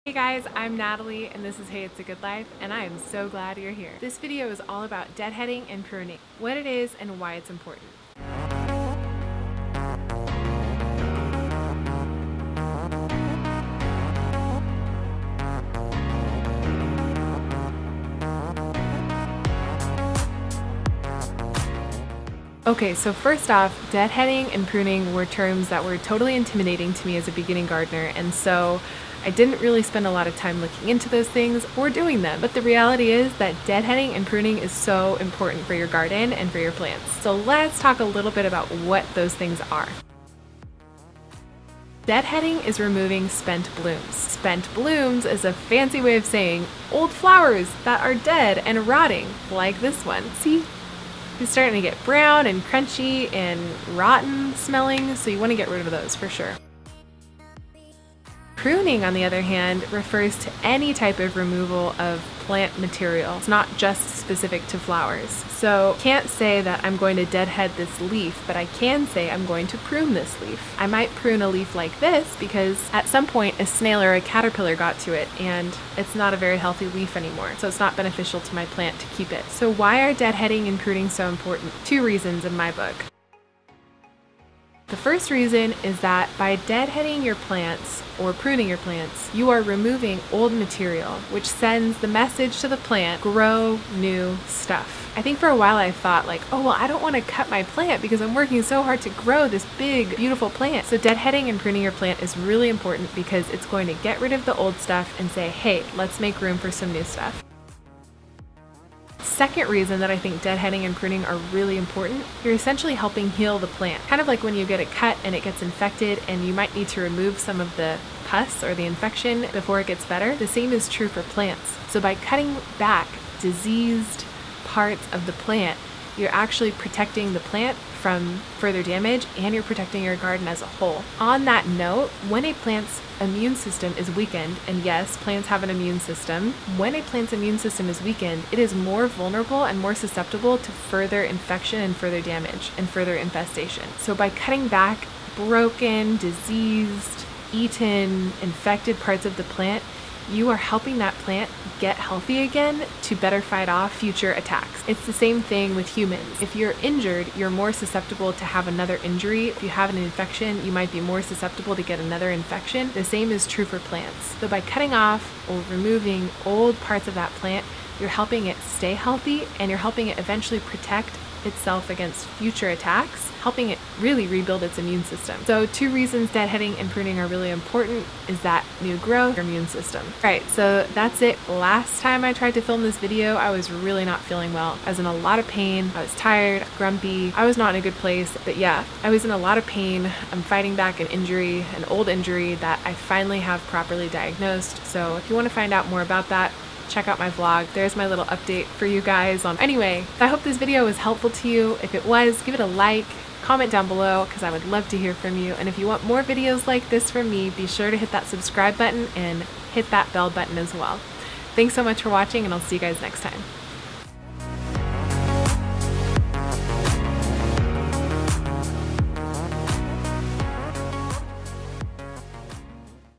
Hey guys, I'm Natalie and this is Hey It's a Good Life, and I am so glad you're here. This video is all about deadheading and pruning, what it is and why it's important. Okay, so first off, deadheading and pruning were terms that were totally intimidating to me as a beginning gardener, and so I didn't really spend a lot of time looking into those things or doing them. But the reality is that deadheading and pruning is so important for your garden and for your plants. So let's talk a little bit about what those things are. Deadheading is removing spent blooms. Spent blooms is a fancy way of saying old flowers that are dead and rotting, like this one. See? It's starting to get brown and crunchy and rotten smelling, so you want to get rid of those for sure. Pruning, on the other hand, refers to any type of removal of plant material. It's not just specific to flowers. So I can't say that I'm going to deadhead this leaf, but I can say I'm going to prune this leaf. I might prune a leaf like this because at some point a snail or a caterpillar got to it and it's not a very healthy leaf anymore. So it's not beneficial to my plant to keep it. So why are deadheading and pruning so important? 2 reasons in my book. The first reason is that by deadheading your plants or pruning your plants, you are removing old material, which sends the message to the plant, grow new stuff. I think for a while I thought like, oh, well, I don't want to cut my plant because I'm working so hard to grow this big, beautiful plant. So deadheading and pruning your plant is really important because it's going to get rid of the old stuff and say, hey, let's make room for some new stuff. Second reason that I think deadheading and pruning are really important, you're essentially helping heal the plant. Kind of like when you get a cut and it gets infected and you might need to remove some of the pus or the infection before it gets better. The same is true for plants. So by cutting back diseased parts of the plant, you're actually protecting the plant from further damage and you're protecting your garden as a whole. On that note, when a plant's immune system is weakened, and yes, plants have an immune system, when a plant's immune system is weakened, it is more vulnerable and more susceptible to further infection and further damage and further infestation. So by cutting back broken, diseased, eaten, infected parts of the plant, you are helping that plant get healthy again to better fight off future attacks. It's the same thing with humans. If you're injured, you're more susceptible to have another injury. If you have an infection, you might be more susceptible to get another infection. The same is true for plants. So by cutting off or removing old parts of that plant, you're helping it stay healthy and you're helping it eventually protect itself against future attacks, helping it really rebuild its immune system. So 2 reasons deadheading and pruning are really important is that you grow your immune system. Alright, so that's it. Last time I tried to film this video, I was really not feeling well. I was in a lot of pain. I was tired, grumpy. I was not in a good place. But yeah, I was in a lot of pain. I'm fighting back an injury, an old injury that I finally have properly diagnosed. So if you want to find out more about that, check out my vlog. There's my little update for you guys on. Anyway, I hope this video was helpful to you. If it was, give it a like, comment down below because I would love to hear from you. And if you want more videos like this from me, be sure to hit that subscribe button and hit that bell button as well. Thanks so much for watching and I'll see you guys next time.